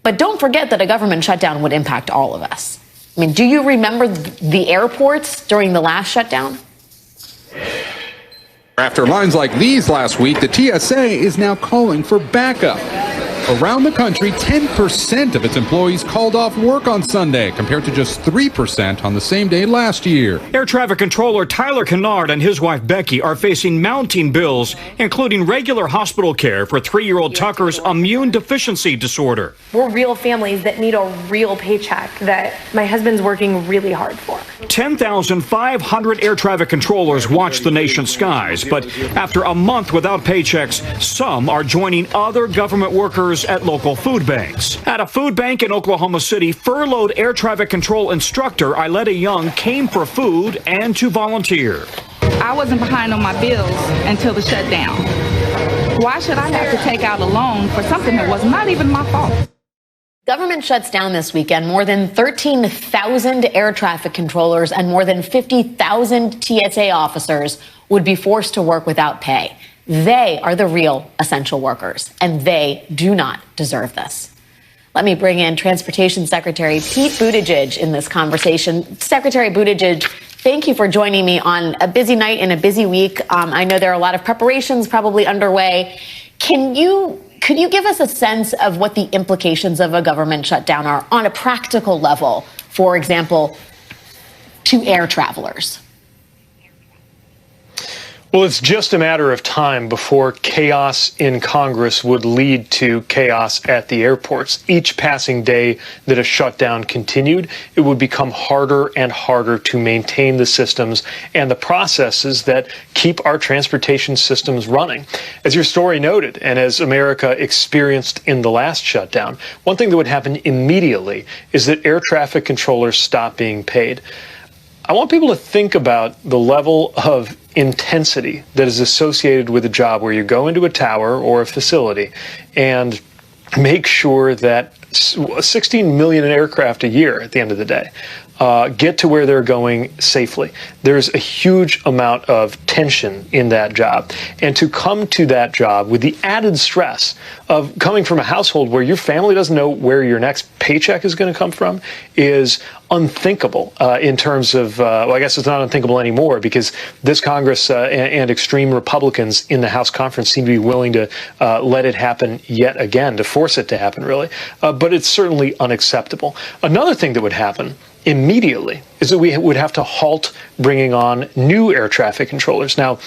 But don't forget that a government shutdown would impact all of us. I mean, do you remember the airports during the last shutdown? After lines like these last week, the TSA is now calling for backup. Around the country, 10% of its employees called off work on Sunday, compared to just 3% on the same day last year. Air traffic controller Tyler Kennard and his wife Becky are facing mounting bills, including regular hospital care for 3-year-old Tucker's immune deficiency disorder. We're real families that need a real paycheck that my husband's working really hard for. 10,500 air traffic controllers watch the nation's skies, but after a month without paychecks, some are joining other government workers at local food banks. At a food bank in Oklahoma City, furloughed air traffic control instructor Iletta Young came for food and to volunteer. I wasn't behind on my bills until the shutdown. Why should I have to take out a loan for something that was not even my fault? Government shuts down this weekend. More than 13,000 air traffic controllers and more than 50,000 TSA officers would be forced to work without pay. They are the real essential workers, and they do not deserve this. Let me bring in Transportation Secretary Pete Buttigieg in this conversation. Secretary Buttigieg, thank you for joining me on a busy night and a busy week. I know there are a lot of preparations probably underway. Could you give us a sense of what the implications of a government shutdown are on a practical level, for example, to air travelers? Well, it's just a matter of time before chaos in Congress would lead to chaos at the airports. Each passing day that a shutdown continued, it would become harder and harder to maintain the systems and the processes that keep our transportation systems running. As your story noted, and as America experienced in the last shutdown, one thing that would happen immediately is that air traffic controllers stop being paid. I want people to think about the level of intensity that is associated with a job where you go into a tower or a facility and make sure that 16 million aircraft a year at the end of the day get to where they're going safely. There's a huge amount of tension in that job. And to come to that job with the added stress of coming from a household where your family doesn't know where your next paycheck is going to come from is unthinkable in terms of, well, I guess it's not unthinkable anymore because this Congress and extreme Republicans in the House conference seem to be willing to let it happen yet again, to force it to happen, really. But it's certainly unacceptable. Another thing that would happen immediately is that we would have to halt bringing on new air traffic controllers. Now,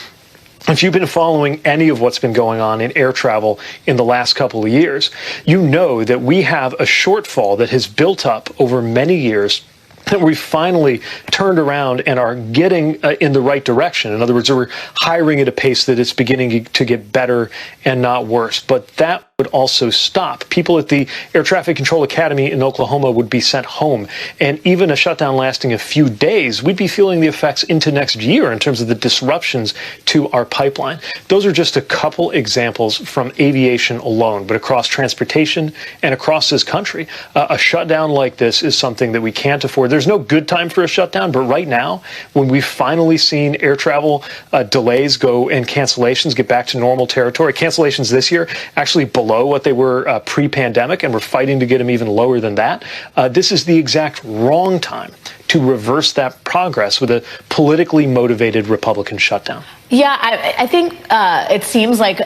if you've been following any of what's been going on in air travel in the last couple of years, you know that we have a shortfall that has built up over many years that we finally turned around and are getting in the right direction. In other words, we're hiring at a pace that it's beginning to get better and not worse. But that would also stop. People at the Air Traffic Control Academy in Oklahoma would be sent home. And even a shutdown lasting a few days, we'd be feeling the effects into next year in terms of the disruptions to our pipeline. Those are just a couple examples from aviation alone, but across transportation and across this country, a shutdown like this is something that we can't afford. There's no good time for a shutdown, but right now, when we've finally seen air travel delays go and cancellations get back to normal territory, cancellations this year actually below what they were pre-pandemic, and we're fighting to get them even lower than that. This is the exact wrong time to reverse that progress with a politically motivated Republican shutdown. Yeah, I think it seems like,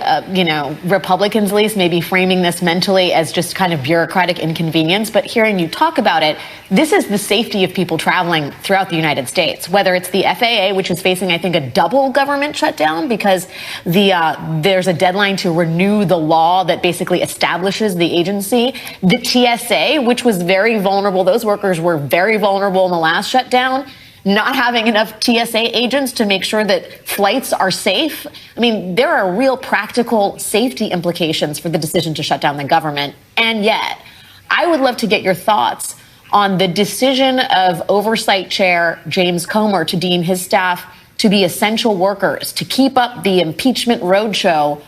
Republicans at least may be framing this mentally as just kind of bureaucratic inconvenience. But hearing you talk about it, this is the safety of people traveling throughout the United States, whether it's the FAA, which is facing, I think, a double government shutdown because there's a deadline to renew the law that basically establishes the agency. The TSA, which was very vulnerable. Those workers were very vulnerable in the last shutdown. Not having enough TSA agents to make sure that flights are safe. I mean, there are real practical safety implications for the decision to shut down the government. And yet, I would love to get your thoughts on the decision of Oversight Chair James Comer to deem his staff to be essential workers, to keep up the impeachment roadshow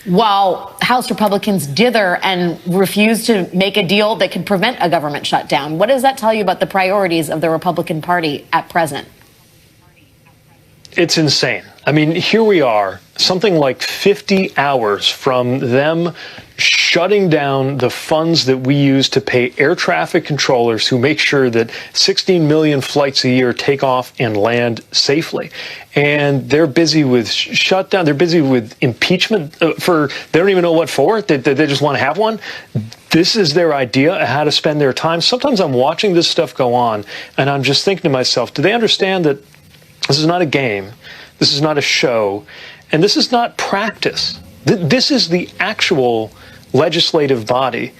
while House Republicans dither and refuse to make a deal that could prevent a government shutdown. What does that tell you about the priorities of the Republican Party at present? It's insane. I mean, here we are, something like 50 hours from them shutting down the funds that we use to pay air traffic controllers who make sure that 16 million flights a year take off and land safely. And they're busy with shutdown. They're busy with impeachment they don't even know what for. They just want to have one. This is their idea of how to spend their time. Sometimes I'm watching this stuff go on and I'm just thinking to myself, do they understand that this is not a game? This is not a show, and this is not practice. This is the actual legislative body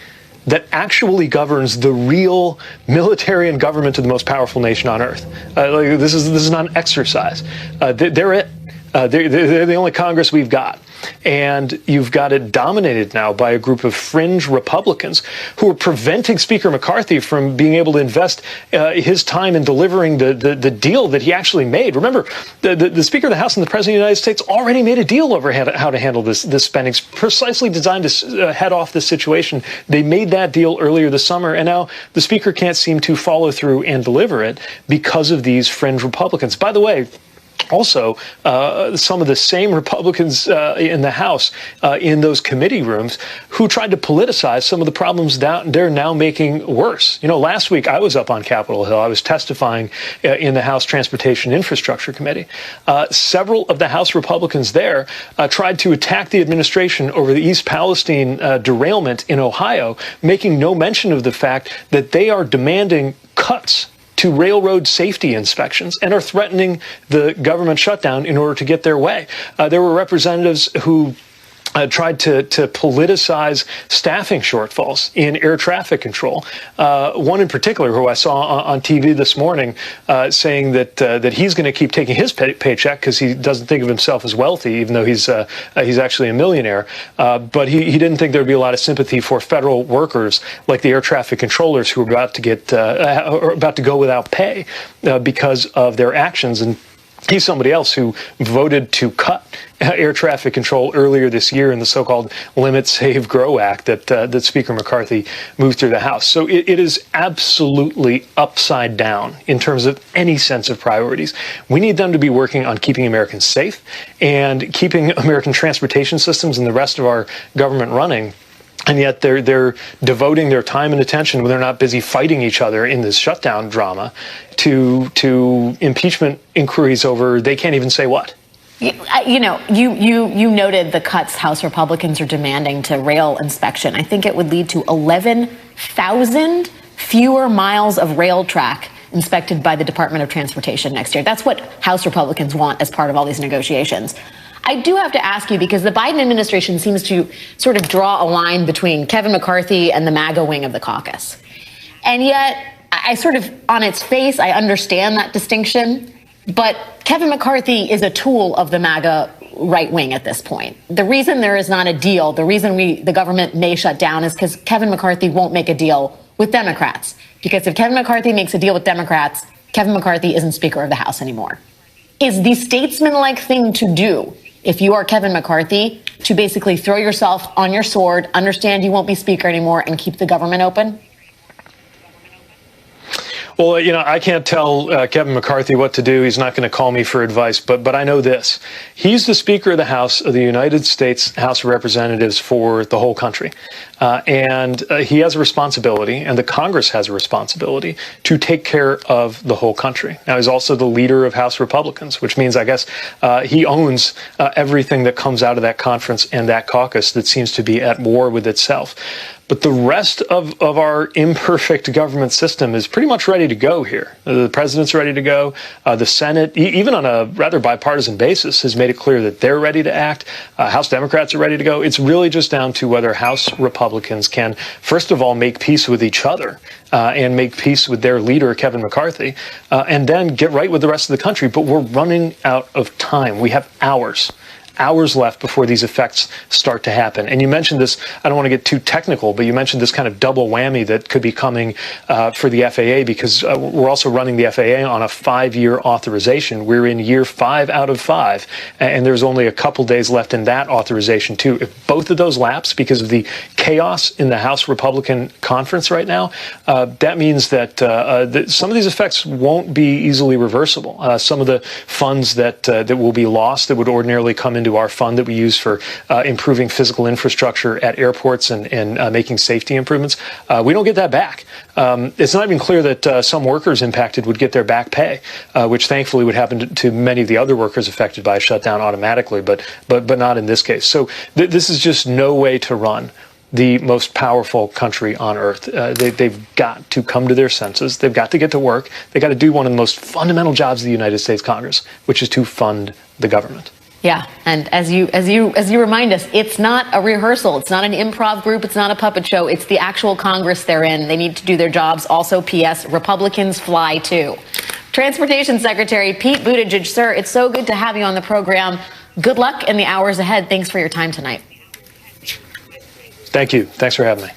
that actually governs the real military and government of the most powerful nation on earth. This is not an exercise. They're it. They're the only Congress we've got. And you've got it dominated now by a group of fringe Republicans who are preventing Speaker McCarthy from being able to invest his time in delivering the deal that he actually made. Remember, the Speaker of the House and the President of the United States already made a deal over how to handle this spending, precisely designed to head off this situation. They made that deal earlier this summer, and now the Speaker can't seem to follow through and deliver it because of these fringe Republicans. By the way, also, some of the same Republicans in the House in those committee rooms who tried to politicize some of the problems they're now making worse. You know, last week I was up on Capitol Hill. I was testifying in the House Transportation Infrastructure Committee. Several of the House Republicans there tried to attack the administration over the East Palestine derailment in Ohio, making no mention of the fact that they are demanding cuts to railroad safety inspections and are threatening the government shutdown in order to get their way. There were representatives who tried to politicize staffing shortfalls in air traffic control. One in particular who I saw on TV this morning saying that he's going to keep taking his paycheck because he doesn't think of himself as wealthy, even though he's actually a millionaire. But he didn't think there'd be a lot of sympathy for federal workers like the air traffic controllers who are about to go without pay because of their actions. And he's somebody else who voted to cut air traffic control earlier this year in the so-called Limit, Save, Grow Act that Speaker McCarthy moved through the House. So it is absolutely upside down in terms of any sense of priorities. We need them to be working on keeping Americans safe and keeping American transportation systems and the rest of our government running. And yet they're devoting their time and attention when they're not busy fighting each other in this shutdown drama to impeachment inquiries over they can't even say what. You noted the cuts House Republicans are demanding to rail inspection. I think it would lead to 11,000 fewer miles of rail track inspected by the Department of Transportation next year. That's what House Republicans want as part of all these negotiations. I do have to ask you, because the Biden administration seems to sort of draw a line between Kevin McCarthy and the MAGA wing of the caucus. And yet, I sort of, on its face, I understand that distinction. But Kevin McCarthy is a tool of the MAGA right wing at this point. The reason there is not a deal, the reason the government may shut down is because Kevin McCarthy won't make a deal with Democrats. Because if Kevin McCarthy makes a deal with Democrats, Kevin McCarthy isn't Speaker of the House anymore. Is the statesmanlike thing to do, if you are Kevin McCarthy, to basically throw yourself on your sword, understand you won't be Speaker anymore, and keep the government open? Well, I can't tell Kevin McCarthy what to do. He's not going to call me for advice, but I know this. He's the Speaker of the House of the United States House of Representatives for the whole country. And he has a responsibility, and the Congress has a responsibility, to take care of the whole country. Now, he's also the leader of House Republicans, which means, I guess, he owns everything that comes out of that conference and that caucus that seems to be at war with itself. But the rest of our imperfect government system is pretty much ready to go here. The president's ready to go. The Senate, even on a rather bipartisan basis, has made it clear that they're ready to act. House Democrats are ready to go. It's really just down to whether House Republicans can, first of all, make peace with each other and make peace with their leader, Kevin McCarthy, and then get right with the rest of the country. But we're running out of time. We have hours hours left before these effects start to happen. And you mentioned this, I don't want to get too technical, but you mentioned this kind of double whammy that could be coming for the FAA, because we're also running the FAA on a 5-year authorization. We're in year 5 out of 5, and there's only a couple days left in that authorization too. If both of those lapse because of the chaos in the House Republican conference right now, that means that some of these effects won't be easily reversible. Some of the funds that will be lost that would ordinarily come into our fund that we use for improving physical infrastructure at airports and making safety improvements, we don't get that back. It's not even clear that some workers impacted would get their back pay, which thankfully would happen to many of the other workers affected by a shutdown automatically, but not in this case. So this is just no way to run the most powerful country on earth. They've got to come to their senses. They've got to get to work. They've got to do one of the most fundamental jobs of the United States Congress, which is to fund the government. Yeah, and as you remind us, it's not a rehearsal. It's not an improv group. It's not a puppet show. It's the actual Congress they're in. They need to do their jobs. Also, P.S. Republicans fly too. Transportation Secretary Pete Buttigieg, sir, it's so good to have you on the program. Good luck in the hours ahead. Thanks for your time tonight. Thank you. Thanks for having me.